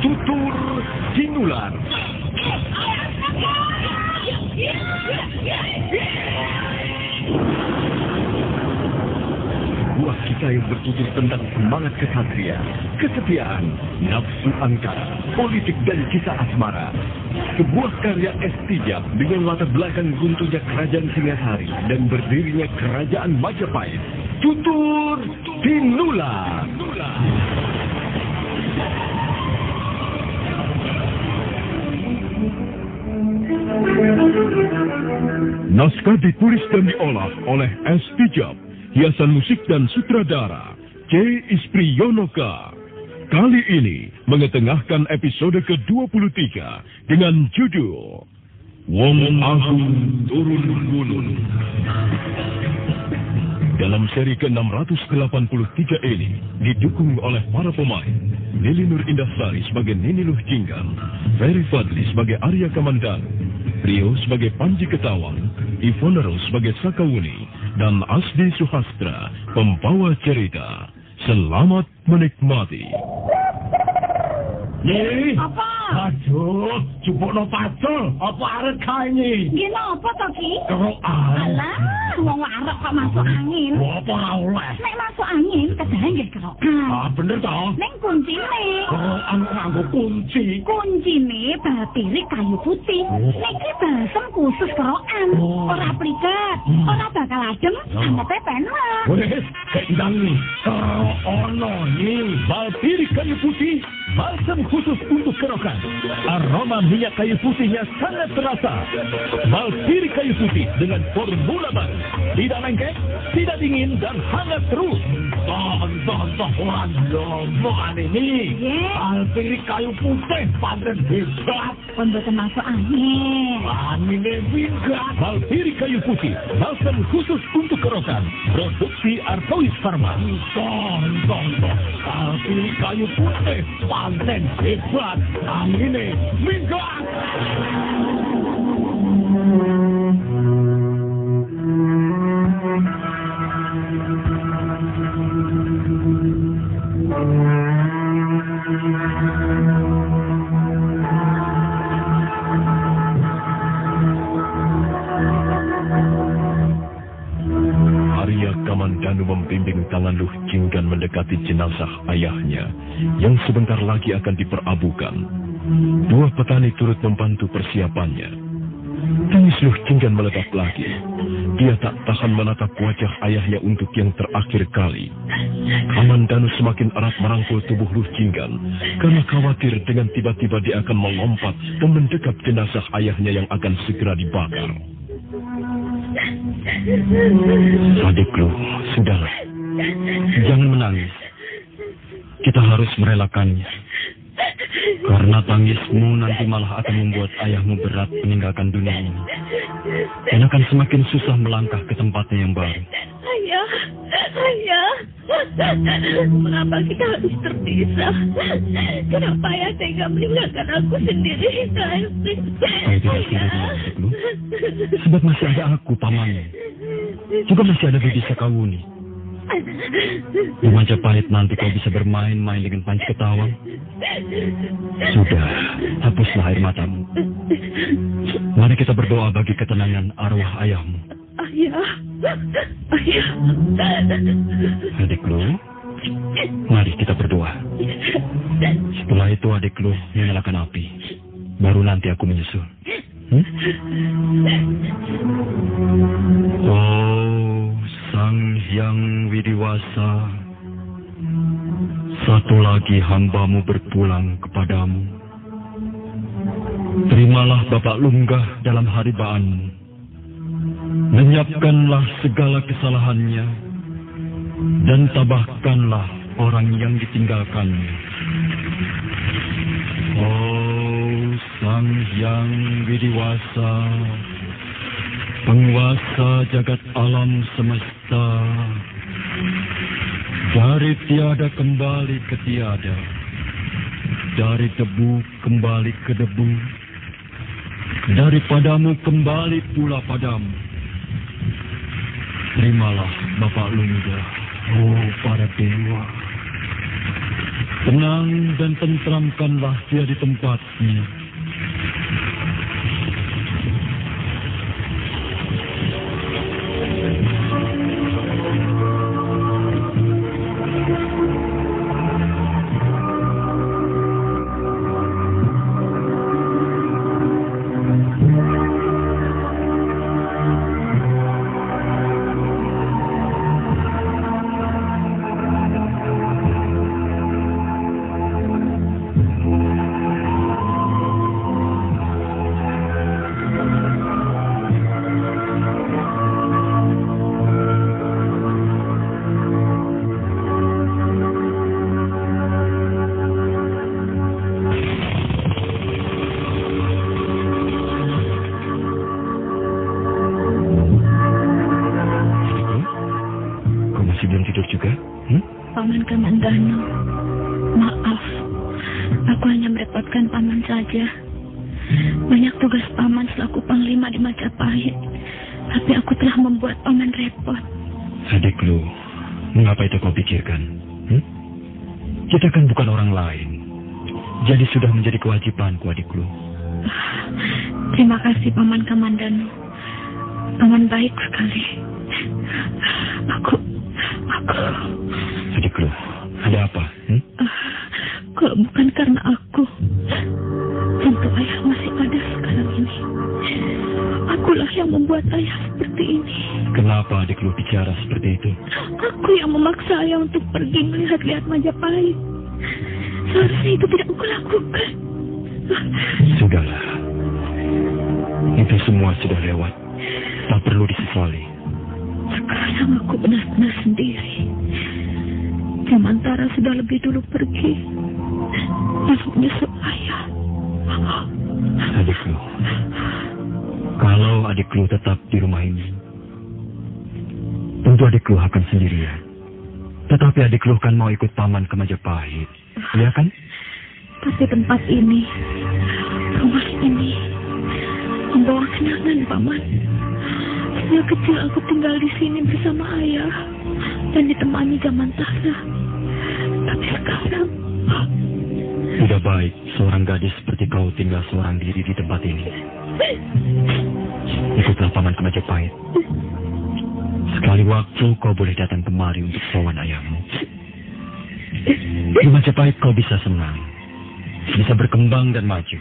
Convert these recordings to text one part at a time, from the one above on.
Tutur Tinular. Buah kita yang bertutur tentang semangat kesatria, kesetiaan, nafsu angkara, politik dan kisah asmara. Sebuah karya Estijab dengan latar belakang runtuhnya kerajaan Singasari dan berdirinya kerajaan Majapahit. Tutur Tinular. Naskah ditulis dan diolah oleh Estijab. Hiasan musik dan sutradara C. Ispriyonoka. Kali ini mengetengahkan episode ke-23 dengan judul Wong Agung Turun Gunung. Dalam seri ke-683 ini didukung oleh para pemain Nili Nur Indasari sebagai Nini Luh Jinggan, Ferry Fadli sebagai Arya Kamandanu, Rio sebagai Panji Ketawang, Ivonero sebagai Sakawuni, dan Asdi Suhastra, pembawa cerita. Selamat menikmati. Nih, apa? aduh, jupukno pacul, apa arep kae ini? Gini apa to, Ki? Kerokan. Alah, wong arep kok masuk angin. Apa ora oleh? Nek masuk angin, kedahe nggih kerokan. Ah, bener toh? Ning kuncine. Kerokan nganggo kunci. Kuncine batirik kayu putih. Niki balsem khusus kerokan. Ora pliket, ora bakal adem, sampe penak. Wes, kendang nih. Ono nih. Balpirik kayu putih, balsam khusus untuk kerokan. Aroma minyak kayu putihnya sangat terasa. Balpirik kayu putih dengan formula baru. Tidak lengket, tidak dingin, dan hangat terus. Tonton, orang lombok ini. Balpirik kayu putih, panen hebat. Pun boten masuk angin. Anginnya minggat. Balpirik kayu putih, balsam khusus untuk kerokan. Produksi Artois Pharma. Tonton, balpirik kayu putih, panen hebat. Anginnya minggat. Arya Kamandanu membimbing tangan Luh Jinggan mendekati jenazah ayahnya yang sebentar lagi akan diperabukan. Dua petani turut membantu persiapannya. Tangis Luh Jinggan meledak lagi. Dia tak tahan menatap wajah ayahnya untuk yang terakhir kali. Kamandanu semakin erat merangkul tubuh Luh Jinggan karena khawatir dengan tiba-tiba dia akan melompat dan mendekap jenazah ayahnya yang akan segera dibakar. Adikku, sudahlah. Jangan menangis. Kita harus merelakannya. Karena tangismu nanti malah akan membuat ayahmu berat meninggalkan dunia ini. Dan akan semakin susah melangkah ke tempatnya yang baru. Ayah. Mengapa kita harus terpisah? Kenapa ayah tega meninggalkan aku sendiri? Kau tidak sendiri, adikku. Sebab masih ada aku, pamanmu. Juga masih ada Bibi Sakawuni. Di Majapahit nanti kau bisa bermain-main dengan Panji Ketawang. Sudah, hapuslah air matamu. Mari kita berdoa bagi ketenangan arwah ayahmu. Ayah. Adikku, mari kita berdoa. Setelah itu adikku menyalakan api. Baru nanti aku menyusul. Oh, Sang Hyang Widiwasa, satu lagi hambamu berpulang kepadamu. Terimalah Bapak Lunggah dalam haribaanmu. Lenyapkanlah segala kesalahannya dan tabahkanlah orang yang ditinggalkannya. Oh, Sang Hyang Widiwasa, penguasa jagat alam semesta, dari tiada kembali ke tiada, dari debu kembali ke debu, daripadamu kembali pula padamu. Terimalah Bapak Lunggah, oh para dewa. Tenang dan tentramkanlah dia di tempatnya. Paman Kamandano, maaf, aku hanya merepotkan paman saja. Banyak tugas paman selaku panglima di Majapahit, tapi aku telah membuat paman repot. Adik lu, mengapa itu kau pikirkan? Kita kan bukan orang lain, jadi sudah menjadi kewajibanku, adik lu. Terima kasih paman Kamandano, paman baik sekali. Aku Adik lu, ada apa? Kalau bukan karena aku, tentu ayah masih ada sekarang ini. Akulah yang membuat ayah seperti ini. Kenapa adik lu bicara seperti itu? Aku yang memaksa ayah untuk pergi melihat-lihat Majapahit. Seharusnya itu tidak aku lakukan. Sudahlah, itu semua sudah lewat. Tak perlu disesali. Sekarang aku benar-benar sendiri. Jamantara sudah lebih dulu pergi. Lalu menyusul ayah. Adik lu, kalau adik lu tetap di rumah ini, tentu adik lu akan sendirian. Tetapi adik lu kan mau ikut paman ke Majapahit, iya kan? Tapi tempat ini, rumah ini, membawa kenangan paman. Sejak kecil aku tinggal di sini bersama ayah dan ditemani Jamantara. Tapi sekarang sudah baik seorang gadis seperti kau tinggal seorang diri di tempat ini. Ikutlah paman ke Majapahit. Sekali waktu kau boleh datang kemari untuk sowan ayahmu. Di Majapahit kau bisa senang, bisa berkembang dan maju.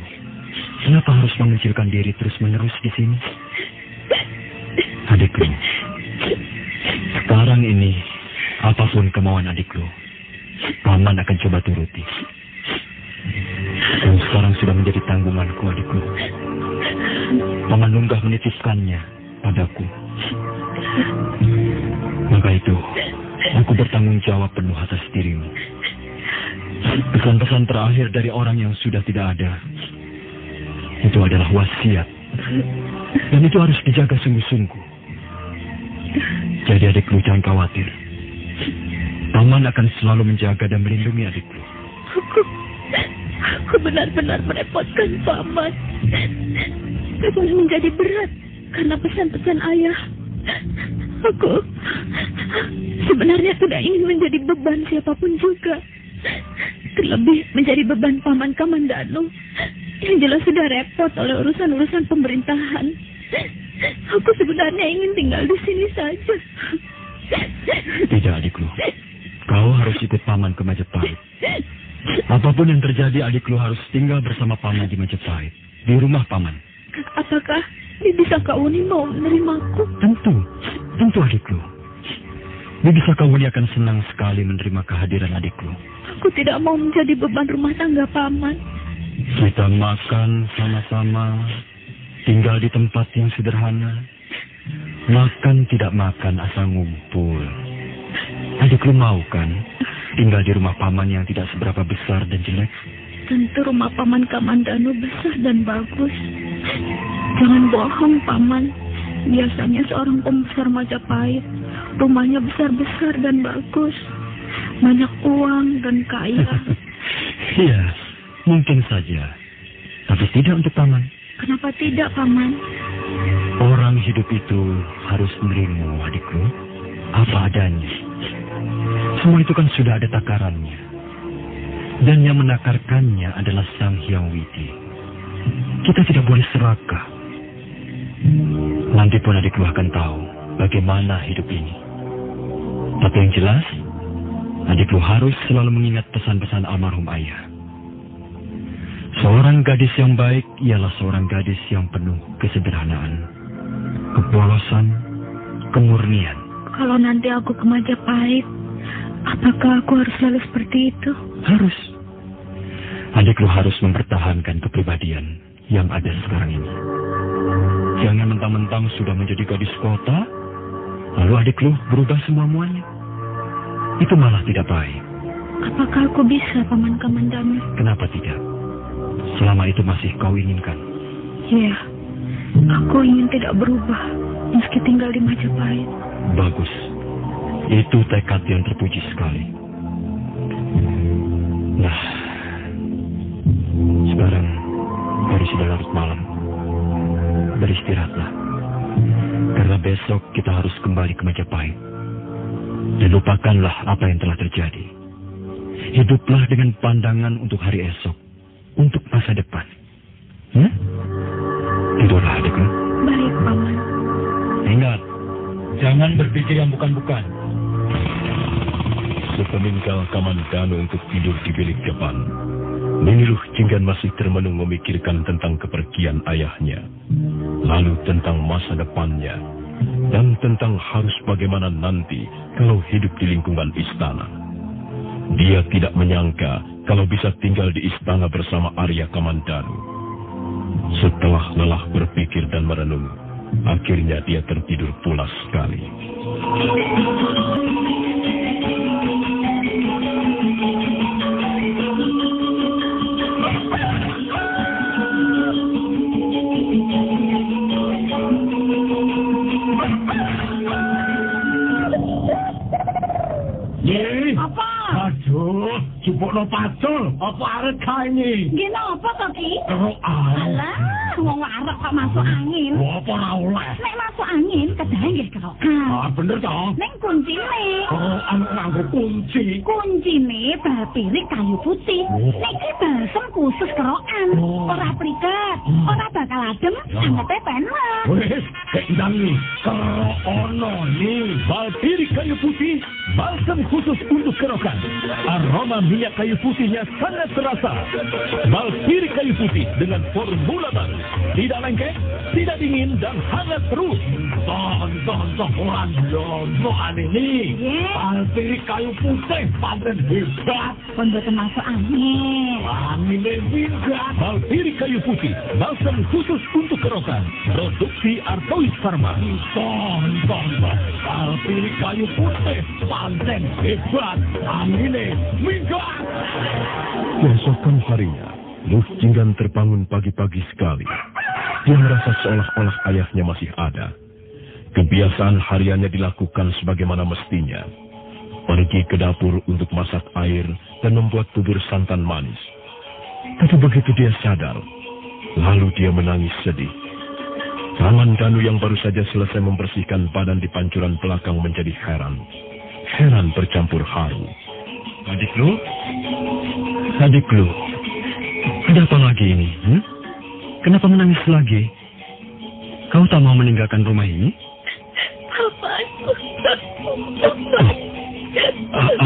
Kenapa harus mengecilkan diri terus-menerus di sini? Adikku, sekarang ini apapun kemauan adikku, paman akan coba turuti. Dan sekarang sudah menjadi tanggunganku, adikku. Paman lunggah menitipkannya padaku. Maka itu, aku bertanggung jawab penuh atas dirimu. Pesan-pesan terakhir dari orang yang sudah tidak ada, itu adalah wasiat. Dan itu harus dijaga sungguh-sungguh. Jadi adikku jangan khawatir. Paman akan selalu menjaga dan melindungi adikku. Aku benar-benar merepotkan paman. Paman menjadi berat karena pesan-pesan ayah. Aku sebenarnya tidak ingin menjadi beban siapapun juga. Terlebih menjadi beban paman Kamandano yang jelas sudah repot oleh urusan-urusan pemerintahan. Aku sebenarnya ingin tinggal di sini saja. Tidak, adikku. Kau harus ikut paman ke Majapahit. Apapun yang terjadi, adikku harus tinggal bersama paman di Majapahit, di rumah paman. Apakah Bibi Sakauni mau menerimaku? Tentu adikku. Bibi Sakauni akan senang sekali menerima kehadiran adikku. Aku tidak mau menjadi beban rumah tangga paman. Kita makan sama-sama, tinggal di tempat yang sederhana. Makan tidak makan asal ngumpul. Adikku mau kan tinggal di rumah paman yang tidak seberapa besar dan jelek? Tentu rumah paman Kamandano besar dan bagus. Jangan bohong paman. Biasanya seorang pembesar Majapahit rumahnya besar-besar dan bagus. Banyak uang dan kaya. Iya, mungkin saja. Tapi tidak untuk paman. Kenapa tidak paman? Orang hidup itu harus menerima, adikku, apa adanya. Semua itu kan sudah ada takarannya. Dan yang menakarkannya adalah Sang Hyang Widi. Kita tidak boleh serakah. Nanti pun adikku akan tahu bagaimana hidup ini. Tapi yang jelas, adikku harus selalu mengingat pesan-pesan almarhum ayah. Seorang gadis yang baik ialah seorang gadis yang penuh kesederhanaan, kepolosan, kemurnian. Kalau nanti aku ke Majapahit, apakah aku harus selalu seperti itu? Harus. Adikku harus mempertahankan kepribadian yang ada sekarang ini. Jangan mentang-mentang sudah menjadi gadis kota, lalu adikku berubah semua-muanya. Itu malah tidak baik. Apakah aku bisa, Paman Kamandanu? Kenapa tidak? Selama itu masih kau inginkan. Iya, aku ingin tidak berubah meski tinggal di Majapahit. Bagus. Itu tekad yang terpuji sekali. Nah, sekarang baru sudah larut malam. Beristirahatlah. Karena besok kita harus kembali ke Majapahit. Dan lupakanlah apa yang telah terjadi. Hiduplah dengan pandangan untuk hari esok. Untuk masa depan. Tidurlah adikku. Baik, Paman. Ingat, jangan berpikir yang bukan-bukan. Sepeninggal Kamandanu untuk tidur di bilik depan, Nini Luh Jinggan masih termenung memikirkan tentang kepergian ayahnya, lalu tentang masa depannya, dan tentang harus bagaimana nanti kalau hidup di lingkungan istana. Dia tidak menyangka kalau bisa tinggal di istana bersama Arya Kamandanu. Setelah lelah berpikir dan merenung, akhirnya dia tertidur pulas sekali. Apa? Aduh, jupukno pacul. Apa arep kae iki? Gini apa to, Ki? Alah. Alah, wong arep kok masuk angin. Apa ora oleh? Nek masuk angin, kedahe nggih kerokan. Bener toh? Ning kuncine. Anu nganggo kunci. Kuncine bal pirik kayu putih. Niki balsem khusus kerokan. Ora pliket, ora bakal adem, sangepe penak. Wes, ndang kerok ono nih. Bal pirik kayu putih, balsam khusus untuk kerokan. Aroma minyak kayu putihnya sangat terasa. Bal pirik kayu putih dengan formula baru. Tidak lengket, tidak dingin, dan hangat terus. Tonton orang lono ini. Bal pirik kayu putih paling hebat. Pun boten masuk angin. Angin hebat. Bal pirik kayu putih, balsam khusus untuk kerokan. Produksi Artois Pharma. Tonton bal pirik kayu putih paling hebat. Angin minggat. Keesokan harinya, Luh Jinggan terbangun pagi-pagi sekali. Dia merasa seolah-olah ayahnya masih ada. Kebiasaan hariannya dilakukan sebagaimana mestinya. Pergi ke dapur untuk masak air dan membuat bubur santan manis. Tapi begitu dia sadar, lalu dia menangis sedih. Kamandanu yang baru saja selesai membersihkan badan di pancuran belakang menjadi heran. Heran bercampur haru. Adikku? Adikku, ada apa lagi ini? Kenapa menangis lagi? Kau tak mau meninggalkan rumah ini? Paman.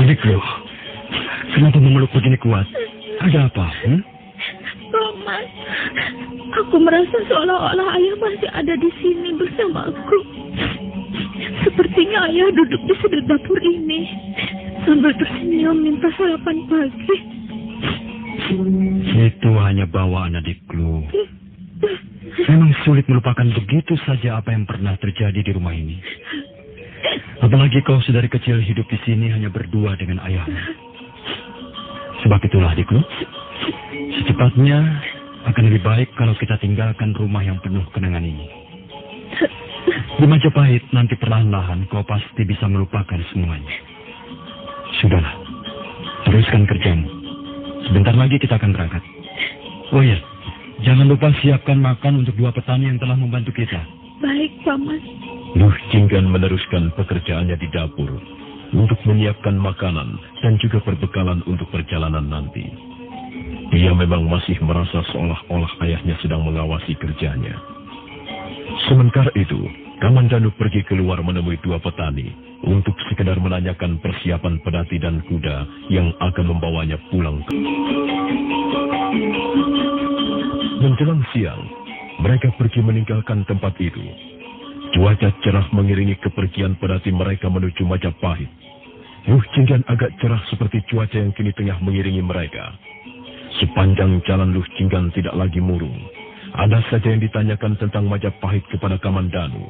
Adikku, kenapa memeluk begini kuat? Ada apa? Paman, aku merasa seolah-olah ayah masih ada di sini bersamaku. Sepertinya ayah duduk di sudut dapur ini sambil tersenyum minta sarapan pagi. Itu hanya bawaan adikku. Memang sulit melupakan begitu saja apa yang pernah terjadi di rumah ini. Apalagi kau sedari kecil hidup di sini hanya berdua dengan ayahmu. Sebab itulah adikku, secepatnya akan lebih baik kalau kita tinggalkan rumah yang penuh kenangan ini. Di Majapahit nanti perlahan-lahan kau pasti bisa melupakan semuanya. Sudahlah, teruskan kerjamu. Sebentar lagi kita akan berangkat. Oh iya, jangan lupa siapkan makan untuk 2 petani yang telah membantu kita. Baik, Paman. Luh Jinggan meneruskan pekerjaannya di dapur. untuk menyiapkan makanan dan juga perbekalan untuk perjalanan nanti. Dia memang masih merasa seolah-olah ayahnya sedang mengawasi kerjanya. Sementara itu, Kamandanu pergi keluar menemui dua petani untuk sekedar menanyakan persiapan pedati dan kuda yang akan membawanya pulang. Menjelang siang, mereka pergi meninggalkan tempat itu. Cuaca cerah mengiringi kepergian pedati mereka menuju Majapahit. Luh Jinggan agak cerah seperti cuaca yang kini tengah mengiringi mereka. Sepanjang jalan Luh Jinggan tidak lagi murung. Ada saja yang ditanyakan tentang Majapahit kepada Kamandanu.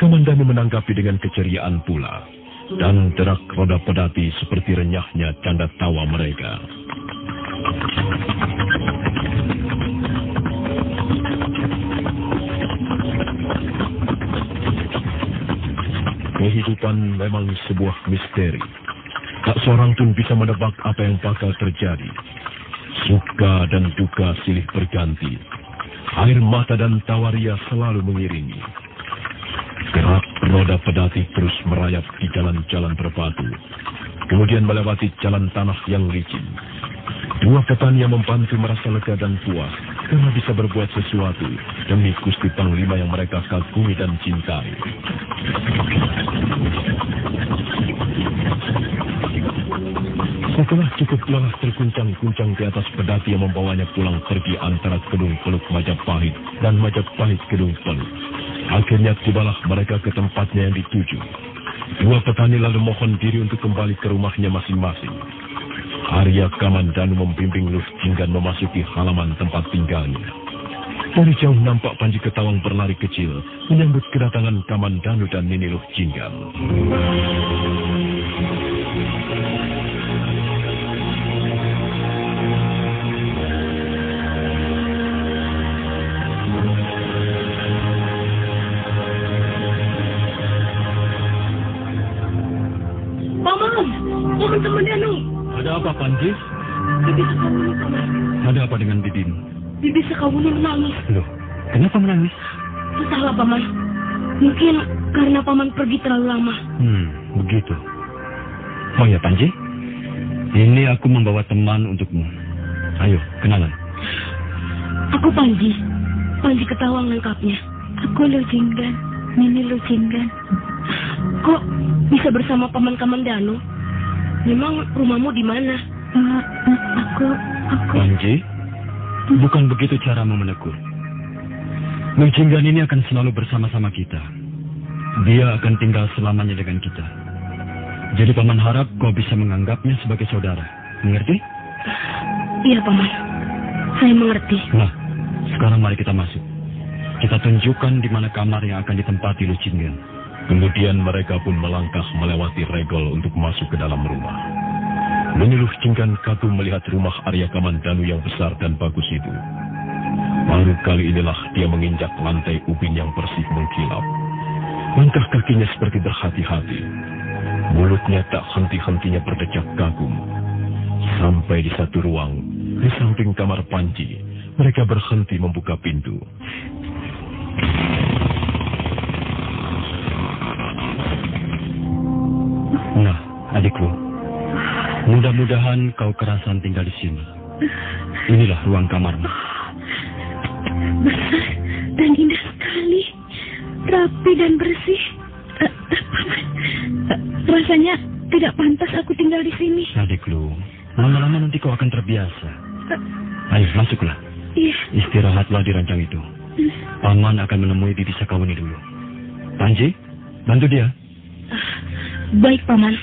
Kamandanu menanggapi dengan keceriaan pula. Dan derak roda pedati seperti renyahnya canda tawa mereka. Kehidupan memang sebuah misteri. Tak seorang pun bisa menebak apa yang bakal terjadi. Suka dan duka silih berganti. Air mata dan tawaria selalu mengiringi. Gerak roda pedati terus merayap di jalan-jalan berbatu. Kemudian melewati jalan tanah yang licin. Dua petani yang membantu merasa lega dan puas karena bisa berbuat sesuatu demi Gusti Panglima yang mereka kagumi dan cintai. Setelah cukup lelah terguncang-guncang di atas pedati yang membawanya pulang pergi antara Kedung Peluk Majapahit dan Majapahit Kedung Peluk, akhirnya tibalah mereka ke tempatnya yang dituju. Dua petani lalu mohon diri untuk kembali ke rumahnya masing-masing. Arya Kamandanu membimbing Luh Jinggan memasuki halaman tempat tinggalnya. Dari jauh nampak Panji Ketawang berlari kecil menyambut kedatangan Kamandanu dan Nini Luh Jinggan. Paman Kamandanu. Ada apa, Panji? Bibi Sekawuni, Paman. Ada apa dengan bibimu? Bibi Sekawuni menangis. Loh, kenapa menangis? Entahlah, Paman. Mungkin karena Paman pergi terlalu lama. Begitu. Oh ya, Panji. Ini aku membawa teman untukmu. Ayo, kenalan. Aku Panji. Panji Ketawang lengkapnya. Aku Luh Jinggan. Nini Luh Jinggan. Kok bisa bersama Paman Kamandanu? Memang rumahmu di mana? Aku... Panji, bukan begitu caramu menegur. Luh Jinggan ini akan selalu bersama-sama kita. Dia akan tinggal selamanya dengan kita. Jadi Paman harap kau bisa menganggapnya sebagai saudara. Mengerti? Iya, Paman. Saya mengerti. Nah, sekarang mari kita masuk. Kita tunjukkan di mana kamar yang akan ditempati Luh Jinggan. Kemudian mereka pun melangkah melewati regol untuk masuk ke dalam rumah. Nini Luh Jinggan kagum melihat rumah Arya Kamandanu yang besar dan bagus itu. Baru kali inilah dia menginjak lantai ubin yang bersih mengkilap. Langkah kakinya seperti berhati-hati. Mulutnya tak henti-hentinya berdecak kagum. Sampai di satu ruang, di samping kamar Panji, mereka berhenti membuka pintu. Nah, adikku, mudah-mudahan kau kerasan tinggal di sini. Inilah ruang kamarmu. Besar dan indah sekali. Rapi dan bersih. Rasanya tidak pantas aku tinggal di sini. Adikku, lama-lama nanti kau akan terbiasa. Ayo, masuklah. Iya. Istirahatlah di ranjang itu. Paman akan menemui Bibi Sekawuni dulu. Panji, bantu dia. Baik, Paman.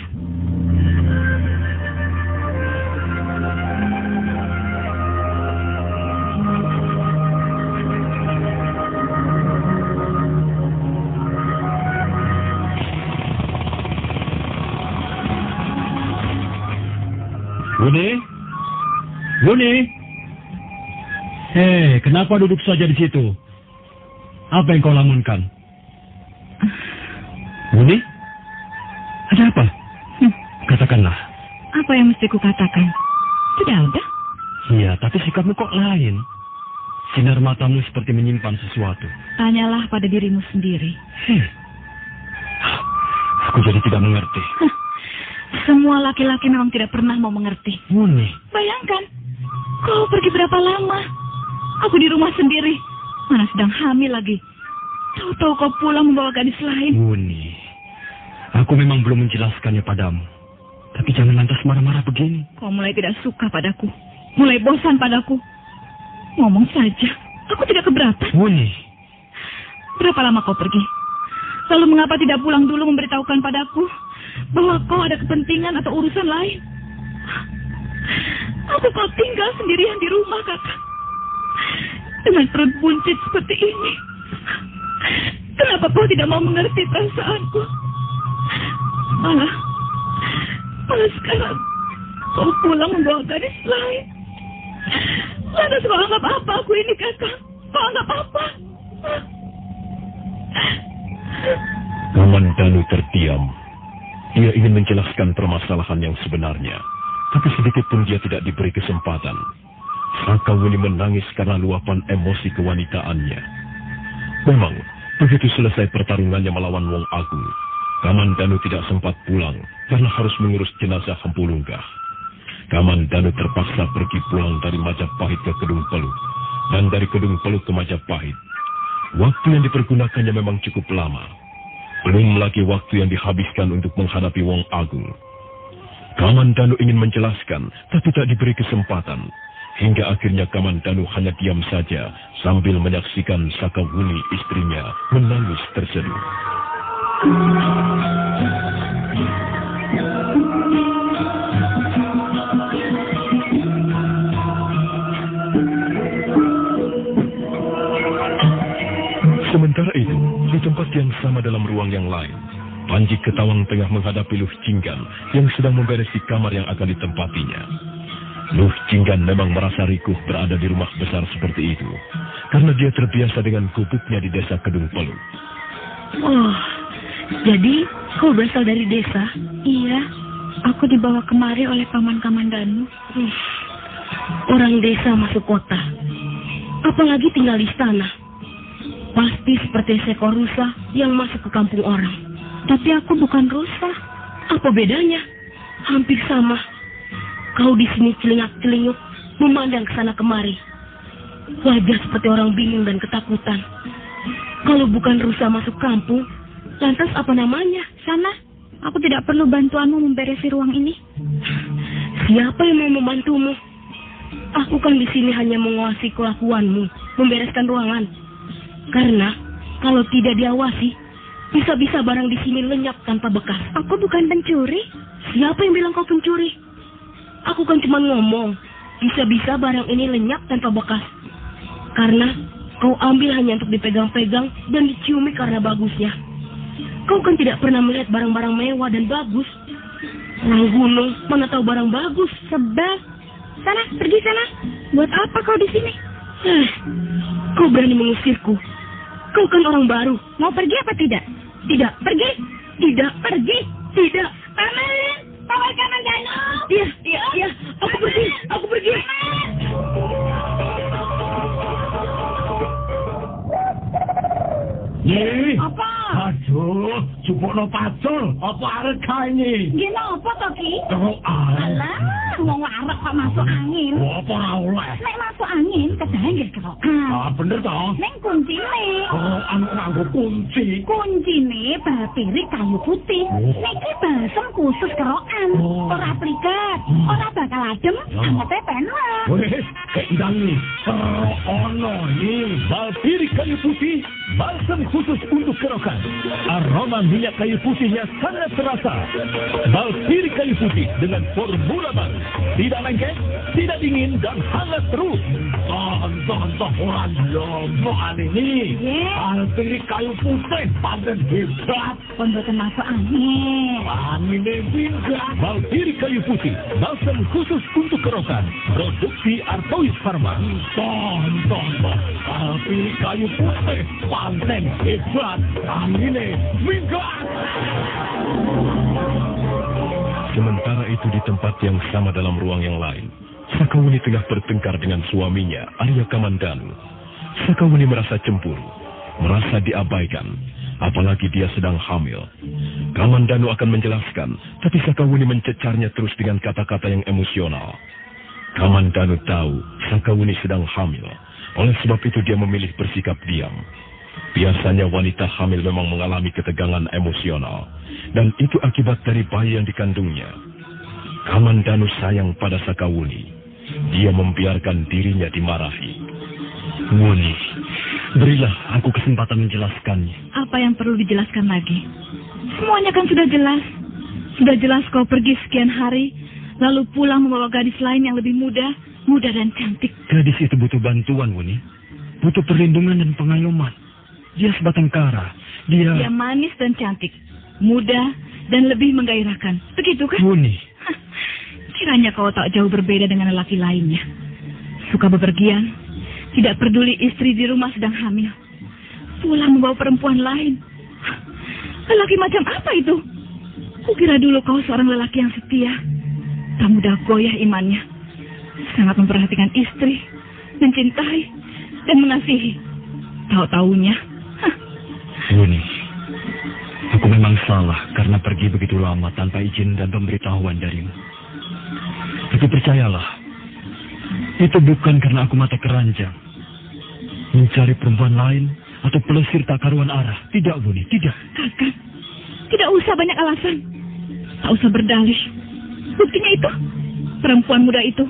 Luni? Hei, kenapa duduk saja di situ? Apa yang kau lamunkan? Luni? Ada apa? Katakanlah. Apa yang mesti ku katakan? Tidak ada. Iya, tapi sikapmu kok lain. Sinar matamu seperti menyimpan sesuatu. Tanyalah pada dirimu sendiri. Aku jadi tidak mengerti. Semua laki-laki memang tidak pernah mau mengerti. Wuni. Bayangkan, kau pergi berapa lama? Aku di rumah sendiri, mana sedang hamil lagi. Tahu-tahu kau pulang membawa gadis lain. Wuni, aku memang belum menjelaskannya padamu. Tapi jangan lantas marah-marah begini. Kau mulai tidak suka padaku, mulai bosan padaku. Ngomong saja, aku tidak keberatan. Wuni. Berapa lama kau pergi? Lalu mengapa tidak pulang dulu memberitahukan padaku bahwa kau ada kepentingan atau urusan lain? Aku kau tinggal sendirian di rumah, Kakak. Dengan perut buncit seperti ini. Kenapa kau tidak mau mengerti perasaanku? Malah sekarang kau pulang membawa gadis lain. Lantas kau anggap apa aku ini, Kakak? Kau anggap apa? Paman Danu terdiam. Dia ingin menjelaskan permasalahan yang sebenarnya, tapi sedikit pun dia tidak diberi kesempatan. Sakawuni menangis karena luapan emosi kewanitaannya. Memang, begitu selesai pertarungannya melawan Wong Agung, Kaman Danu tidak sempat pulang karena harus mengurus jenazah Empu Lunggah. Kaman Danu terpaksa pergi pulang dari Majapahit ke Kedung Peluk, dan dari Kedung Peluk ke Majapahit. Waktu yang dipergunakannya memang cukup lama. Belum lagi waktu yang dihabiskan untuk menghadapi Wong Agung. Kaman Danu ingin menjelaskan, tapi tak diberi kesempatan. Hingga akhirnya Kaman Danu hanya diam saja sambil menyaksikan Sakawuni istrinya menangis terseduh. Sementara itu, di tempat yang sama dalam ruang yang lain, Panji Ketawang tengah menghadapi Luh Jinggan yang sedang memberesi kamar yang akan ditempatinya. Luh Jinggan memang merasa rikuh berada di rumah besar seperti itu, karena dia terbiasa dengan gubuknya di desa Kedung Peluk. Oh, jadi kau berasal dari desa? Iya, aku dibawa kemari oleh paman-kaman Danu. Orang desa masuk kota, apalagi tinggal di istana. Pasti seperti seekor rusa yang masuk ke kampung orang. Tapi aku bukan rusa. Apa bedanya? Hampir sama. Kau di sini celingak-celinguk, memandang ke sana kemari. Wajah seperti orang bingung dan ketakutan. Kalau bukan rusa masuk kampung, lantas apa namanya? Sana, aku tidak perlu bantuanmu memberesi ruang ini. Siapa yang mau membantumu? Aku kan di sini hanya menguasai kelakuanmu, membereskan ruangan. Karena kalau tidak diawasi, bisa-bisa barang di sini lenyap tanpa bekas. Aku bukan pencuri. Siapa yang bilang kau pencuri? Aku kan cuma ngomong, bisa-bisa barang ini lenyap tanpa bekas. Karena kau ambil hanya untuk dipegang-pegang dan diciumi karena bagusnya. Kau kan tidak pernah melihat barang-barang mewah dan bagus. Orang gunung mana tahu barang bagus. Sebel. Sana, pergi sana. Buat apa kau di sini? Kau berani mengusirku. Kau kan orang baru. Mau pergi apa tidak? Tidak. Pergi. Tidak. Pergi. Tidak. Paman, Kaman Danu. Iya. Aku pergi. Ye. Apa? Aduh, jupukno pacul. Apa arep kae ini? Gini apa to, Ki? Terus arep. Alah, wong arep kok masuk angin. Apa ora oleh? Nek masuk angin, kedahe nggih kerokan. Ah, bener toh? Ning kuncine. Oh, anu nganggo kunci. Kuncine bapirik kayu putih. Niki balsem khusus kerokan. Ora pliket, ora bakal adem, anggete penlah. Weh, kendali. Ono ini. Balpirik kayu putih, balsam khusus untuk kerokan. Aroma minyak kayu putihnya sangat terasa. Balpirik kayu putih dengan formula baru. Tidak lengket, tidak dingin, dan hangat terus. Tonton orang lombok ini. Balpirik kayu putih paling hebat. Pun boten masuk angin. Angin minggat. Balpirik kayu putih, balsam khusus untuk kerokan. Produksi Artois Pharma. Tonton, balpirik kayu putih paling hebat. Angin minggat. Sementara itu di tempat yang sama dalam ruang yang lain, Sakawuni tengah bertengkar dengan suaminya, Arya Kaman Danu. Sakawuni merasa cemburu, merasa diabaikan, Apalagi dia sedang hamil. Kamandanu akan menjelaskan, tapi Sakawuni mencecarnya terus dengan kata-kata yang emosional. Kamandanu tahu Sakawuni sedang hamil. Oleh sebab itu dia memilih bersikap diam. Biasanya wanita hamil memang mengalami ketegangan emosional. Dan itu akibat dari bayi yang dikandungnya. Kamandanu sayang pada Sakawuni. Dia membiarkan dirinya dimarahi. Wuni, berilah aku kesempatan menjelaskannya. Apa yang perlu dijelaskan lagi? Semuanya kan sudah jelas. Sudah jelas kau pergi sekian hari, lalu pulang membawa gadis lain yang lebih muda dan cantik. Gadis itu butuh bantuan, Wuni. Butuh perlindungan dan pengayoman. Dia sebatang kara. Dia manis dan cantik, muda dan lebih menggairahkan. Begitu kan? Wuni. Kiranya kau tak jauh berbeda dengan lelaki lainnya. Suka bepergian, tidak peduli istri di rumah sedang hamil. Pulang membawa perempuan lain. Lelaki macam apa itu? Kukira dulu kau seorang lelaki yang setia. Tak mudah goyah imannya. Sangat memperhatikan istri, mencintai, dan mengasihi. Tahu-taunya. Wuni, aku memang salah karena pergi begitu lama tanpa izin dan pemberitahuan darimu. Tapi percayalah, itu bukan karena aku mata keranjang. Mencari perempuan lain atau pelesir tak karuan arah. Tidak, Wuni, tidak. Kakak, tidak usah banyak alasan. Tak usah berdalih. Buktinya itu, perempuan muda itu,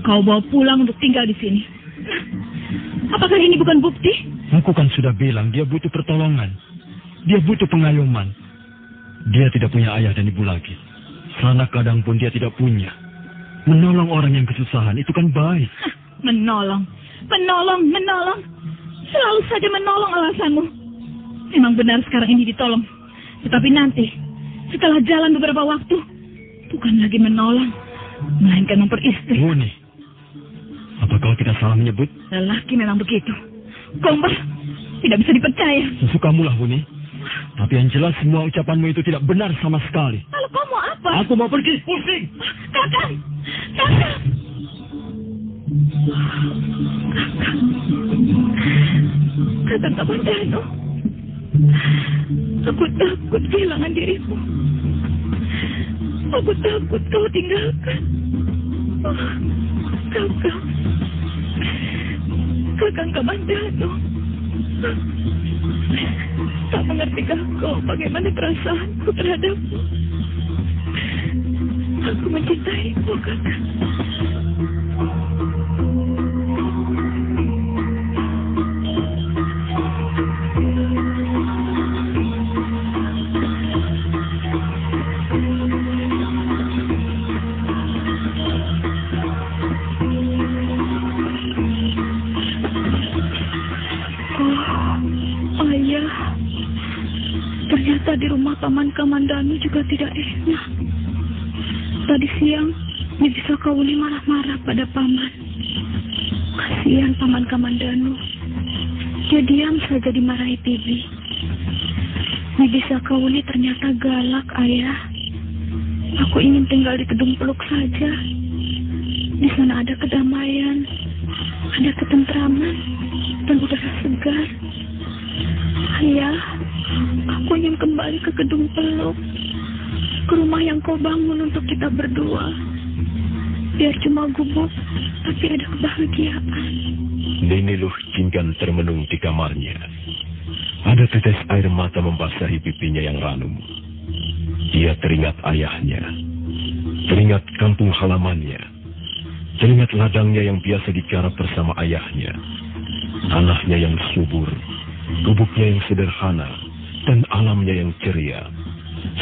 kau bawa pulang untuk tinggal di sini. Apakah ini bukan bukti? Aku kan sudah bilang dia butuh pertolongan. Dia butuh pengayoman. Dia tidak punya ayah dan ibu lagi. Sanak kadang pun dia tidak punya. Menolong orang yang kesusahan itu kan baik. Menolong. Selalu saja menolong alasanmu. Memang benar sekarang ini ditolong. Tetapi nanti, setelah jalan beberapa waktu, bukan lagi menolong, melainkan memperistri. Wuni, apa kau tidak salah menyebut? Lelaki memang begitu. Gombal, tidak bisa dipercaya. Sesukamu lah, Wuni. Tapi yang jelas semua ucapanmu itu tidak benar sama sekali. Lalu kau mau apa? Aku mau pergi, pusing. Kakak. Kakak Kamandanu. Aku takut kehilangan dirimu. Aku takut kau tinggalkan. Kakak Kamandanu. Tak mengertikah kau bagaimana perasaanku terhadapmu? Aku mencintaimu, kakak. Ternyata di rumah Paman Kamandanu juga tidak enak. Tadi siang, Bibi Sakawuni marah-marah pada Paman. Kasihan Paman Kamandanu. Dia diam saja dimarahi Bibi. Bibi Sakawuni ternyata galak, Ayah. Aku ingin tinggal di Kedung Peluk saja. Di sana ada kedamaian, ada ketentraman, dan udara segar. Ayah, aku ingin kembali ke Kedung Peluk, ke rumah yang kau bangun untuk kita berdua. Biar cuma gubuk, tapi ada kebahagiaan. Nini Luh Jinggan termenung di kamarnya. Ada tetes air mata membasahi pipinya yang ranum. Dia teringat ayahnya, teringat kampung halamannya, teringat ladangnya yang biasa digarap bersama ayahnya, tanahnya yang subur, gubuknya yang sederhana, dan alamnya yang ceria.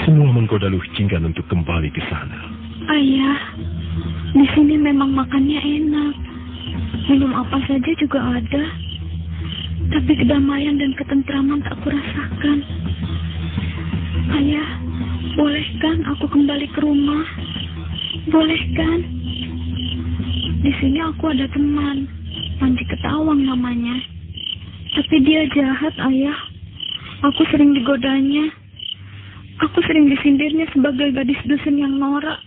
Semua menggoda Luh Jinggan untuk kembali ke sana. Ayah, di sini memang makannya enak. Minum apa saja juga ada. Tapi kedamaian dan ketentraman tak kurasakan. Ayah, bolehkan aku kembali ke rumah? Bolehkan? Di sini aku ada teman, Panji Ketawang namanya. Tapi dia jahat, Ayah. Aku sering digodanya. Aku sering disindirnya sebagai gadis dusun yang norak,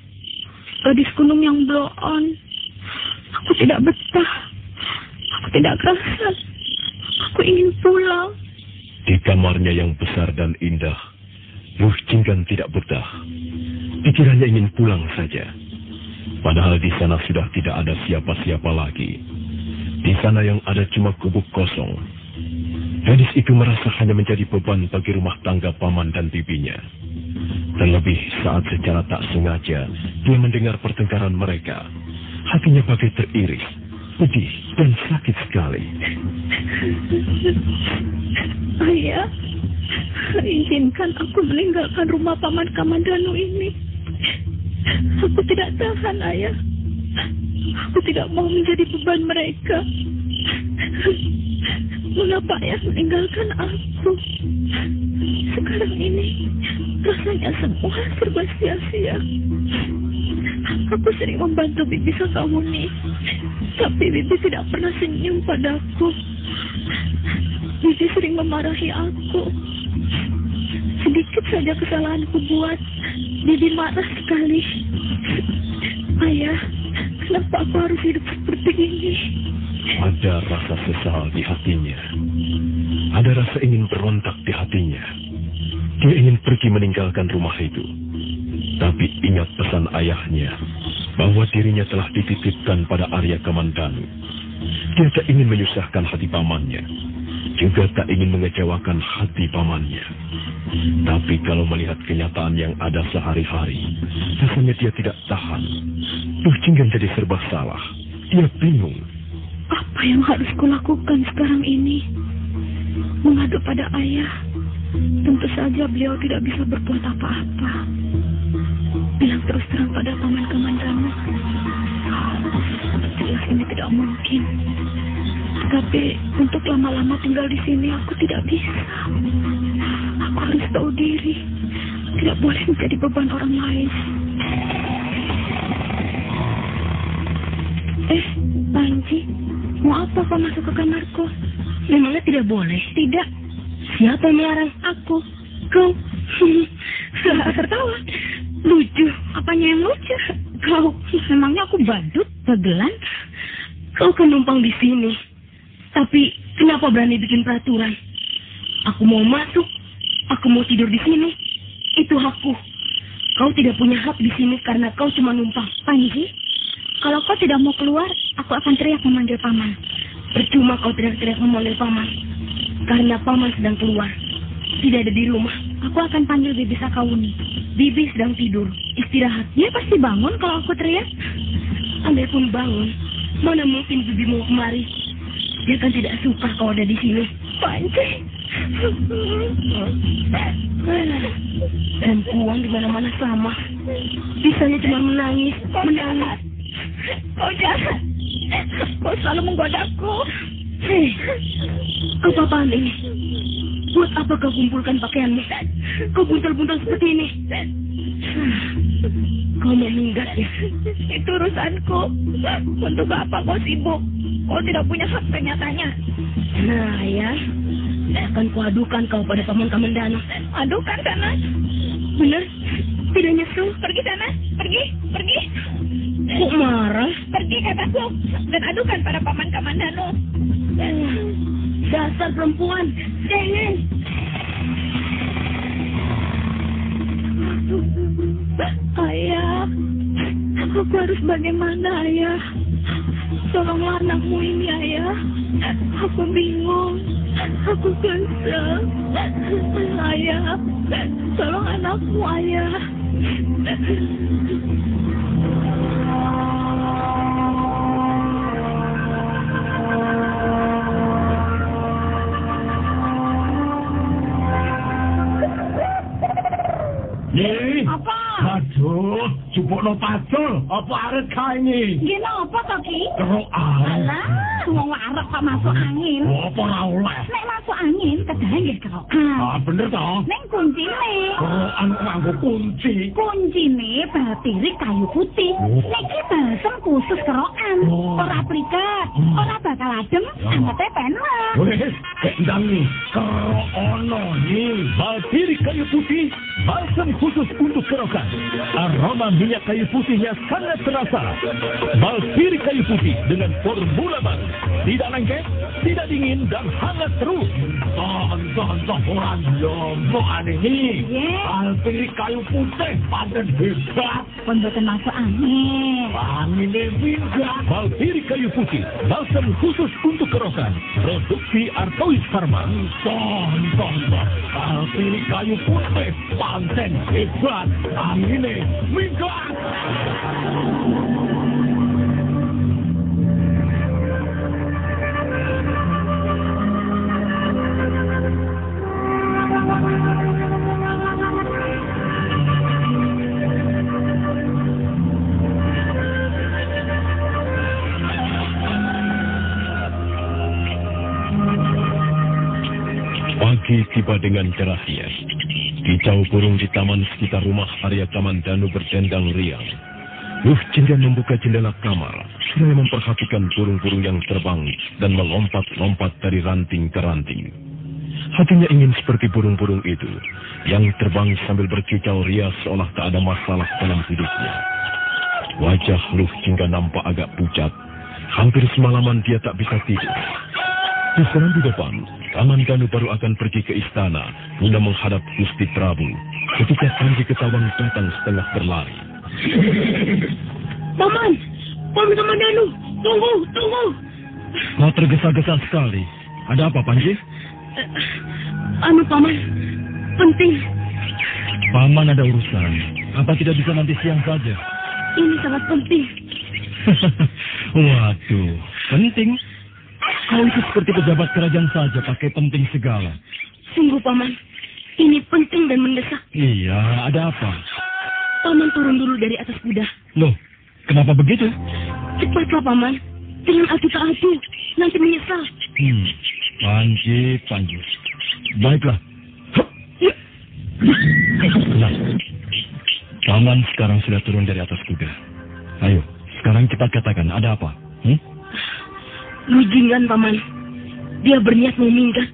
gadis gunung yang blow-on. Aku tidak betah. Aku tidak kerasa. Aku ingin pulang. Di kamarnya yang besar dan indah, Luh Jinggan tidak betah. Pikirannya ingin pulang saja. Padahal di sana sudah tidak ada siapa-siapa lagi. Di sana yang ada cuma gubuk kosong. Gadis itu merasa hanya menjadi beban bagi rumah tangga paman dan bibinya. Terlebih saat secara tak sengaja dia mendengar pertengkaran mereka. Hatinya bagai teriris, pedih dan sakit sekali. Ayah, izinkan aku meninggalkan rumah paman Kamandanu ini. Aku tidak tahan, Ayah. Aku tidak mau menjadi beban mereka. Mengapa Ayah meninggalkan aku? Sekarang ini rasanya semua serba sia-sia. Aku sering membantu Bibi Sakawuni, tapi Bibi tidak pernah senyum padaku. Bibi sering memarahi aku. Sedikit saja kesalahanku buat, Bibi marah sekali. Ayah, kenapa aku harus hidup seperti ini? Ada rasa sesal di hatinya. Ada rasa ingin berontak di hatinya. Dia ingin pergi meninggalkan rumah itu. Tapi ingat pesan ayahnya bahwa dirinya telah dititipkan pada Arya Kamandanu. Dia tak ingin menyusahkan hati pamannya, juga tak ingin mengecewakan hati pamannya. Tapi kalau melihat kenyataan yang ada sehari-hari, rasanya dia tidak tahan. Luh Jinggan jadi serba salah. Dia bingung. Apa yang harus kulakukan sekarang ini? Mengadu pada ayah. Tentu saja beliau tidak bisa berbuat apa-apa. Bilang terus terang pada paman Kamandanu. Jelas ini tidak mungkin. Tapi untuk lama-lama tinggal di sini aku tidak bisa. Aku harus tahu diri. Tidak boleh menjadi beban orang lain. Panji, mau apa kau masuk ke kamarku? Memangnya tidak boleh? Tidak. Siapa yang melarang? Aku. Kau. Kenapa tertawa? Lucu. Apanya yang lucu? Kau. Memangnya aku badut, dagelan? Kau kan numpang di sini. Tapi kenapa berani bikin peraturan? Aku mau masuk. Aku mau tidur di sini. Itu hakku. Kau tidak punya hak di sini karena kau cuma numpang. Panji, kalau kau tidak mau keluar, aku akan teriak memanggil paman. Percuma kau teriak-teriak memanggil paman. Karena paman sedang keluar. Tidak ada di rumah. Aku akan panggil Bibi Sakawuni. Bibi sedang tidur. Istirahat. Dia pasti bangun kalau aku teriak. Andai pun bangun, mana mungkin Bibi mau kemari? Dia kan tidak suka kau ada di sini. Panji. Perempuan di mana-mana sama. Bisanya cuma menangis. Kau jahat. Kau selalu menggodaku. Hei, apa-apaan ini? Buat apa kau kumpulkan pakaianmu? Kau buntal-buntal seperti ini. Kau mau minggat ya? Itu urusanku. Untuk apa kau sibuk? Kau tidak punya hak tanya-tanya. Nah ya, akan kuadukan kau pada paman Kamandanu. Adukan sana. Benar? Tidak nyesel? Pergi sana. Pergi. Kok marah? Pergi kataku. Dan adukan pada paman Kamandanu. Dasar perempuan. Jangan. Ayah, aku harus bagaimana, Ayah? Tolonglah anakmu ini, Ayah. Aku bingung. Aku kesel. Ayah, tolong anakmu, Ayah. Nih. Apa? Aduh, jupukno pacul. Apa arep kae ini? Gini apa toh, Ki? Kerokan. Alah, wong arep kok masuk angin. Apa ora oleh? Nek masuk angin, kedahe nggih kerokan. Ah, bener toh? Ning kuncine. Kerokan nganggo kunci. Kuncine batirik kayu putih. Niki balsem khusus kerokan. Ora pliket, ora bakal adem, angete penak. Wes, ndang nih. Kerok ono nih. Balpirik kayu putih, balsam khusus untuk kerokan. Aroma minyak kayu putihnya sangat terasa. Balpirik kayu putih dengan formula baru. Tidak lengket, tidak dingin, dan hangat terus. Tonton orang jombok ini. Ye. Alpiri kayu putih padan hebat. Pun boten masuk angin. Angin juga. Balpiri kayu putih, balsam khusus untuk kerokan. Produksi Artois Pharma. Tonton. Alpiri kayu putih padan hebat. Angin minggat. Pagi tiba dengan cerahnya. Kicau burung di taman sekitar rumah Arya Kamandanu berdendang riang. Luh Jinggan membuka jendela kamar, seraya memperhatikan burung-burung yang terbang dan melompat-lompat dari ranting ke ranting. Hatinya ingin seperti burung-burung itu, yang terbang sambil berkicau ria seolah tak ada masalah dalam hidupnya. Wajah Luh Jinggan nampak agak pucat. Hampir semalaman dia tak bisa tidur. Di serambi depan, Kamandanu baru akan pergi ke istana guna menghadap Gusti Prabu ketika Panji Ketawang datang setengah berlari. Paman Kamandanu, tunggu. Kau tergesa-gesa sekali. Ada apa, Panji? Paman, penting. Paman ada urusan. Apa tidak bisa nanti siang saja? Ini sangat penting. Waduh, penting? Kau itu seperti pejabat kerajaan saja pakai penting segala. Sungguh, Paman. Ini penting dan mendesak. Iya, ada apa? Paman turun dulu dari atas kuda. Loh, kenapa begitu? Cepatlah, Paman. Jangan adu-adu. Nanti menyesal. Panji. Baiklah. Nah, Paman sekarang sudah turun dari atas kuda. Ayo, sekarang cepat katakan, ada apa? Luh Jinggan, Paman. Dia berniat mau minggat.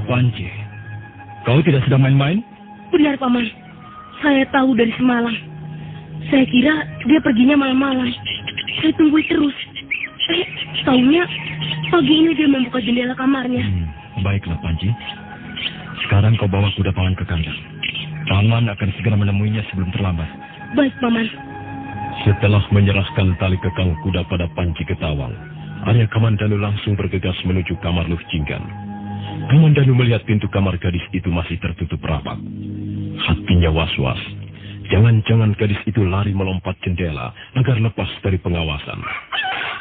Panji, kau tidak sedang main-main? Benar, Paman. Saya tahu dari semalam. Saya kira dia perginya malam-malam. Saya tunggu terus. Taunya pagi ini dia membuka jendela kamarnya. Baiklah, Panji. Sekarang kau bawa kuda Paman ke kandang. Paman akan segera menemuinya sebelum terlambat. Baik, Paman. Setelah menyerahkan tali kekang kuda pada Panji Ketawang, Arya Kamandanu langsung bergegas menuju kamar Luh Jinggan. Kamandanu melihat pintu kamar gadis itu masih tertutup rapat. Hatinya was-was. Jangan-jangan gadis itu lari melompat jendela agar lepas dari pengawasan.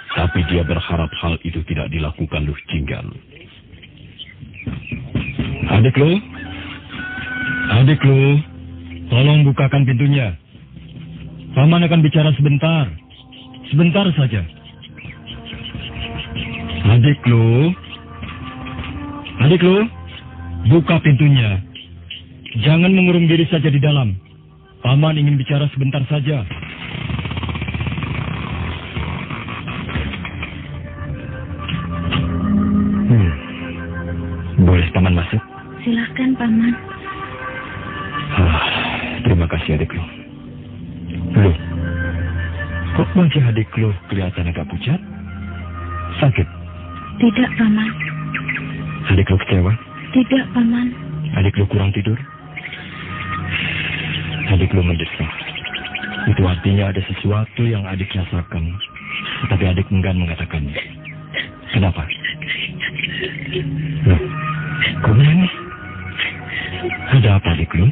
Tapi dia berharap hal itu tidak dilakukan Luh Jinggan. Adik Lu, tolong bukakan pintunya. Paman akan bicara sebentar. Sebentar saja. Adik Lu, buka pintunya. Jangan mengurung diri saja di dalam. Paman ingin bicara sebentar saja. Boleh Paman masuk? Silakan, Paman. Terima kasih adik Lu. Lu, kok wajah adik Lu kelihatan agak pucat? Sakit? Tidak, Paman. Adik Lu kecewa? Tidak, Paman. Adik Lu kurang tidur? Adik Lu mendesah. Itu artinya ada sesuatu yang adik rasakan. Tapi adik enggan mengatakannya. Kenapa? Loh, kok menangis? Ada apa adik Lu?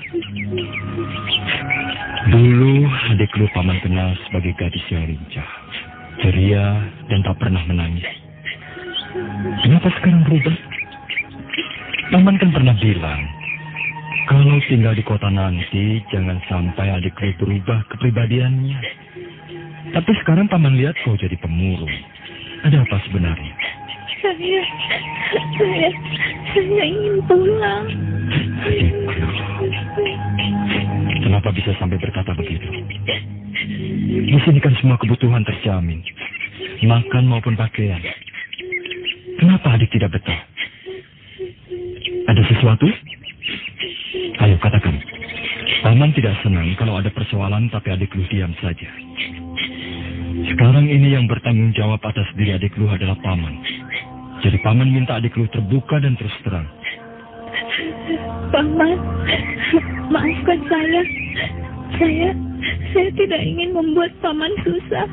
Dulu adik Lu Paman kenal sebagai gadis yang lincah, ceria, dan tak pernah menangis. Kenapa sekarang berubah? Paman kan pernah bilang, kalau tinggal di kota nanti, jangan sampai adik Lu berubah kepribadiannya. Tapi sekarang Paman lihat kau jadi pemurung. Ada apa sebenarnya? Saya ingin pulang. Adik Lu, kenapa bisa sampai berkata begitu? Di sini kan semua kebutuhan terjamin. makan maupun pakaian. Kenapa adik tidak betah? Ada sesuatu? Ayo katakan. Paman tidak senang kalau ada persoalan tapi adik lu diam saja. Sekarang ini yang bertanggung jawab atas diri adik lu adalah paman. Jadi paman minta adik lu terbuka dan terus terang. Paman, maafkan saya. Saya tidak ingin membuat paman susah.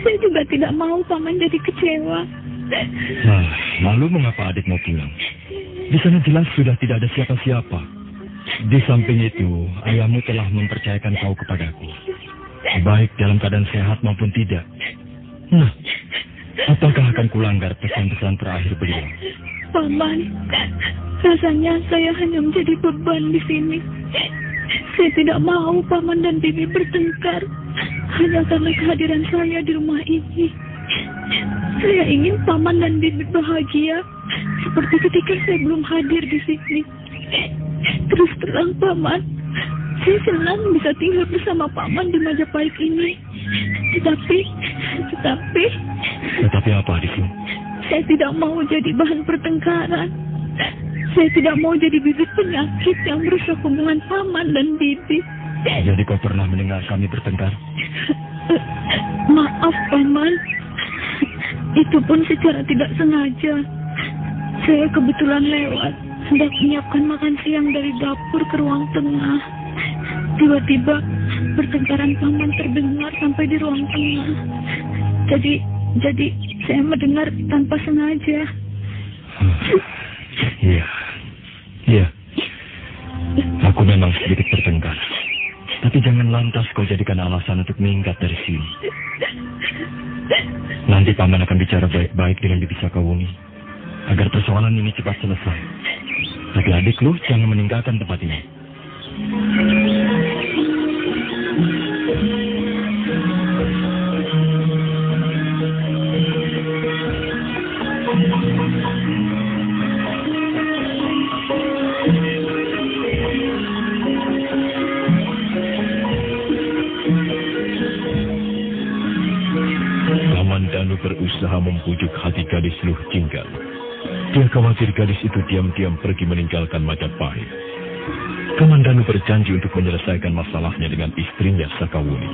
Saya juga tidak mau paman jadi kecewa. Nah, lalu mengapa adik mau pulang? Di sana jelas sudah tidak ada siapa-siapa. Di samping itu, ayahmu telah mempercayakan kau kepadaku. Baik dalam keadaan sehat maupun tidak. Nah, apakah akan kulanggar pesan-pesan terakhir beliau? Paman, rasanya saya hanya menjadi beban di sini. Saya tidak mau paman dan bibi bertengkar hanya karena kehadiran saya di rumah ini. Saya ingin paman dan bibi bahagia seperti ketika saya belum hadir di sini. Terus terang paman, saya senang bisa tinggal bersama paman di Majapahit ini. Tetapi apa adikku? Saya tidak mau jadi bahan pertengkaran. Saya tidak mau jadi bibit penyakit yang merusak hubungan paman dan bibi. Jadi kau pernah mendengar kami bertengkar? Maaf paman, itu pun secara tidak sengaja. Saya kebetulan lewat, hendak menyiapkan makan siang dari dapur ke ruang tengah. Tiba-tiba pertengkaran paman terdengar sampai di ruang tengah. Jadi saya mendengar tanpa sengaja. Iya. Aku memang sedikit bertengkar. Tapi jangan lantas kau jadikan alasan untuk minggat dari sini. Nanti paman akan bicara baik-baik dengan Bibi Sakawuni agar persoalan ini cepat selesai. Tapi adik lu jangan meninggalkan tempat ini. Paman Danu berusaha membujuk hati gadis Luh Jinggan. Dia khawatir gadis itu diam-diam pergi meninggalkan Majapahit. Paman Danu berjanji untuk menyelesaikan masalahnya dengan istrinya Sakawuni.